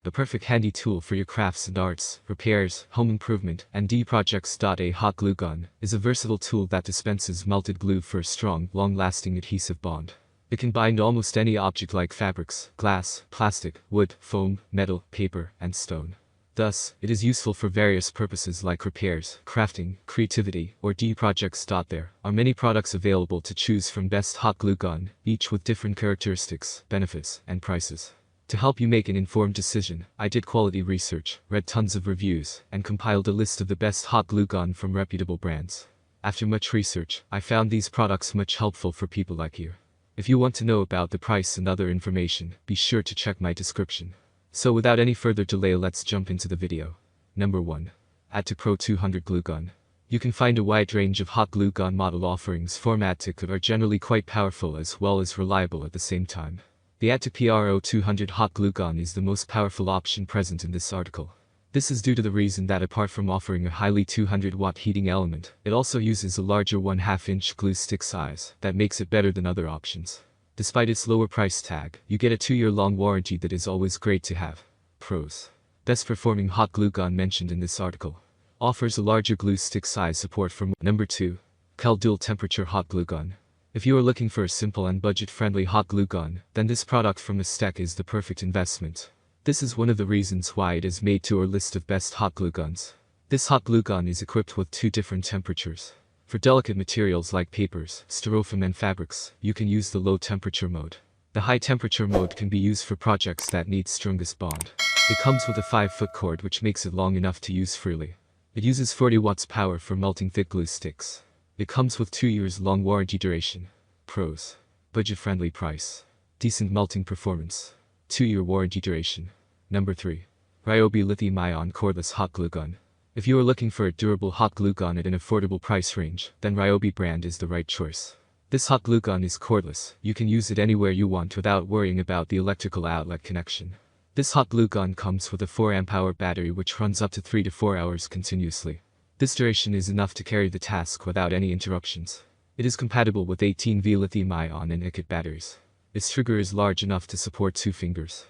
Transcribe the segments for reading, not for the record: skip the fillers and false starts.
The perfect handy tool for your crafts and arts, repairs, home improvement, and projects. A hot glue gun is a versatile tool that dispenses melted glue for a strong, long-lasting adhesive bond. It can bind almost any object like fabrics, glass, plastic, wood, foam, metal, paper, and stone. Thus, it is useful for various purposes like repairs, crafting, creativity, or projects. There are many products available to choose from. Best hot glue gun, each with different characteristics, benefits, and prices. To help you make an informed decision, I did quality research, read tons of reviews, and compiled a list of the best hot glue gun from reputable brands. After much research, I found these products much helpful for people like you. If you want to know about the price and other information, be sure to check my description. So without any further delay, let's jump into the video. Number 1. ATTAC Pro 200 Glue Gun. You can find a wide range of hot glue gun model offerings from ATTAC that are generally quite powerful as well as reliable at the same time. The ATTAC PRO 200 hot glue gun is the most powerful option present in this article. This is due to the reason that apart from offering a highly 200-watt heating element, it also uses a larger 1/2-inch glue stick size that makes it better than other options. Despite its lower price tag, you get a 2-year-long warranty that is always great to have. Pros. Best performing hot glue gun mentioned in this article. Offers a larger glue stick size support from. Number 2. KEL Dual Temperature Hot Glue Gun. If you are looking for a simple and budget-friendly hot glue gun, then this product from Aztec is the perfect investment. This is one of the reasons why it is made to our list of best hot glue guns. This hot glue gun is equipped with 2 different temperatures. For delicate materials like papers, styrofoam and fabrics, you can use the low temperature mode. The high temperature mode can be used for projects that need strongest bond. It comes with a 5-foot cord which makes it long enough to use freely. It uses 40 watts power for melting thick glue sticks. It comes with 2 years long warranty duration. Pros. Budget-friendly price. Decent melting performance. 2-year warranty duration. Number 3. Ryobi Lithium-Ion Cordless Hot Glue Gun. If you are looking for a durable hot glue gun at an affordable price range, then Ryobi brand is the right choice. This hot glue gun is cordless. You can use it anywhere you want without worrying about the electrical outlet connection. This hot glue gun comes with a 4 amp-hour battery which runs up to 3 to 4 hours continuously. This duration is enough to carry the task without any interruptions. It is compatible with 18V lithium-ion and Nikit batteries. Its trigger is large enough to support 2 fingers.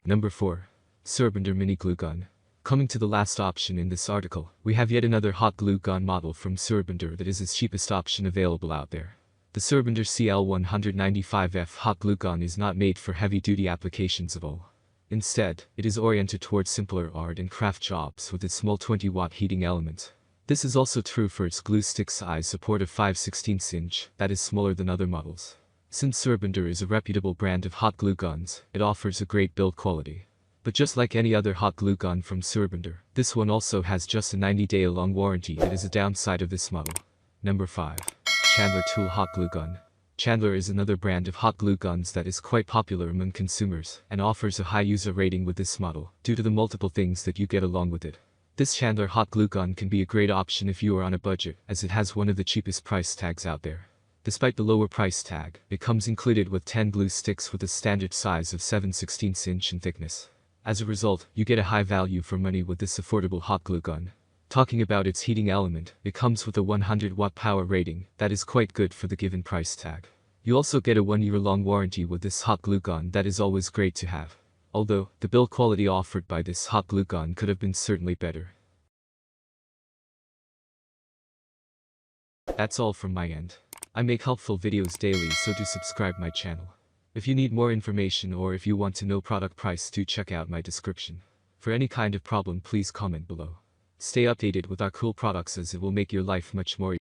Number 4. Surbinder Mini Glue Gun. Coming to the last option in this article, we have yet another hot glue gun model from Surbinder that is the cheapest option available out there. The Surbinder CL195F hot glue gun is not made for heavy-duty applications at all. Instead, it is oriented towards simpler art and craft jobs with its small 20-watt heating element. This is also true for its glue stick size support of 5/16 inch, that is smaller than other models. Since Surbinder is a reputable brand of hot glue guns, it offers a great build quality. But just like any other hot glue gun from Surbinder, this one also has just a 90-day long warranty that is a downside of this model. Number 5. Chandler Tool Hot Glue Gun. Chandler is another brand of hot glue guns that is quite popular among consumers and offers a high user rating with this model due to the multiple things that you get along with it. This Chandler hot glue gun can be a great option if you are on a budget, as it has one of the cheapest price tags out there. Despite the lower price tag, it comes included with 10 glue sticks with a standard size of 7/16 inch in thickness. As a result, you get a high value for money with this affordable hot glue gun. Talking about its heating element, it comes with a 100-watt power rating that is quite good for the given price tag. You also get a 1-year-long warranty with this hot glue gun that is always great to have. Although, the build quality offered by this hot glue gun could have been certainly better. That's all from my end. I make helpful videos daily, so do subscribe my channel. If you need more information or if you want to know product price, do check out my description. For any kind of problem, please comment below. Stay updated with our cool products as it will make your life much more easier.